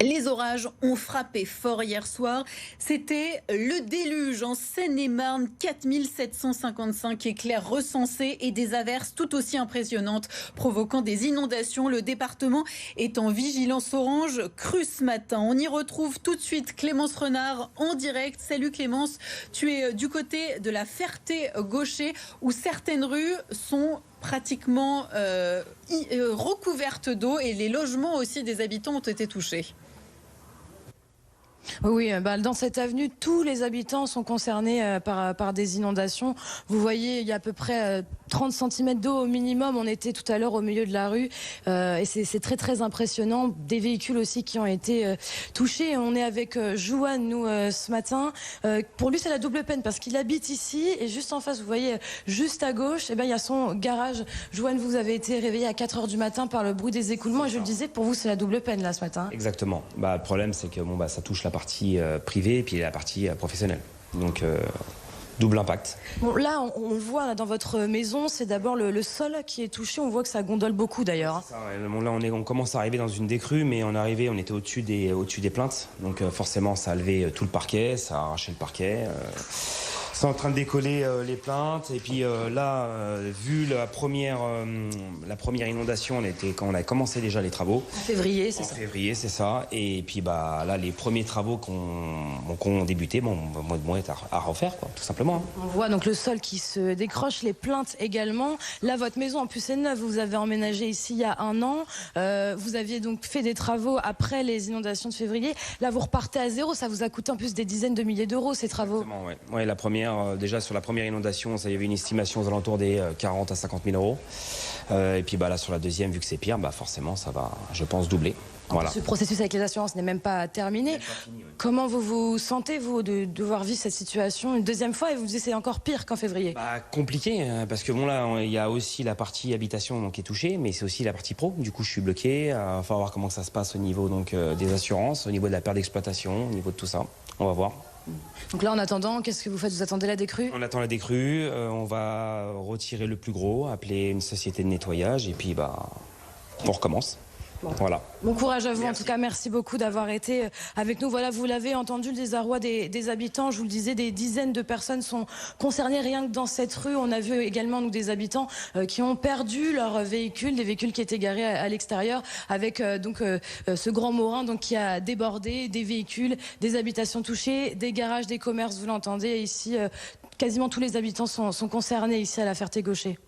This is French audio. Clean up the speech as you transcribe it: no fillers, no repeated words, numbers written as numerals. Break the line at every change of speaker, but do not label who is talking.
Les orages ont frappé fort hier soir. C'était le déluge en Seine-et-Marne. 4755 éclairs recensés et des averses tout aussi impressionnantes provoquant des inondations. Le département est en vigilance orange crue ce matin. On y retrouve tout de suite Clémence Renard en direct. Salut Clémence, tu es du côté de la Ferté-Gaucher où certaines rues sont pratiquement recouvertes d'eau et les logements aussi des habitants ont été touchés.
Oui, dans cette avenue, tous les habitants sont concernés par des inondations. Vous voyez, il y a à peu près 30 cm d'eau au minimum. On était tout à l'heure au milieu de la rue et c'est très très impressionnant. Des véhicules aussi qui ont été touchés. On est avec Jouane, nous, ce matin. Pour lui, c'est la double peine parce qu'il habite ici et juste en face, vous voyez, juste à gauche, il y a son garage. Jouane, vous avez été réveillé à 4 h du matin par le bruit des écoulements et je le disais, pour vous, c'est la double peine là ce matin.
Exactement. Le problème, c'est que ça touche la partie privée et puis la partie professionnelle. Donc, double impact.
Bon, là, on le voit dans votre maison, c'est d'abord le sol qui est touché. On voit que ça gondole beaucoup d'ailleurs.
Là, on commence à arriver dans une décrue, mais on était au-dessus des plaintes. Donc forcément, ça a levé tout le parquet, ça a arraché le parquet. C'est en train de décoller les plaintes. Et puis vu la première inondation, quand on a commencé déjà les travaux.
En février, c'est ça.
En février, c'est ça. Et puis là, les premiers travaux qu'on débuté, est à refaire, quoi, tout simplement.
On voit donc le sol qui se décroche, les plaintes également. Là, votre maison, en plus, est neuve. Vous avez emménagé ici il y a 1 an. Vous aviez donc fait des travaux après les inondations de février. Là, vous repartez à zéro. Ça vous a coûté en plus des dizaines de milliers d'euros, ces travaux.
Exactement, ouais. La première, déjà sur la première inondation, il y avait une estimation aux alentours des 40 à 50 000 euros. Et puis là, sur la deuxième, vu que c'est pire, forcément, ça va, je pense, doubler. Voilà.
Ce processus avec les assurances n'est même pas terminé. Comment vous vous sentez, vous, de devoir vivre cette situation une deuxième fois et vous disiez c'est encore pire qu'en février?
Compliqué, parce que là, il y a aussi la partie habitation qui est touchée, mais c'est aussi la partie pro. Du coup, je suis bloqué. Il va falloir voir comment ça se passe au niveau des assurances, au niveau de la perte d'exploitation, au niveau de tout ça. On va voir.
Donc là, en attendant, qu'est-ce que vous faites? Vous attendez la décrue?
On attend la décrue, on va retirer le plus gros, appeler une société de nettoyage et puis on recommence.
Bon.
Voilà.
Bon courage à vous.
Merci.
En tout cas, merci beaucoup d'avoir été avec nous. Voilà, vous l'avez entendu, le désarroi des habitants. Je vous le disais, des dizaines de personnes sont concernées rien que dans cette rue. On a vu également des habitants qui ont perdu leurs véhicules, des véhicules qui étaient garés à l'extérieur, avec ce grand morin qui a débordé, des véhicules, des habitations touchées, des garages, des commerces. Vous l'entendez ici, quasiment tous les habitants sont concernés ici à la Ferté-Gaucher.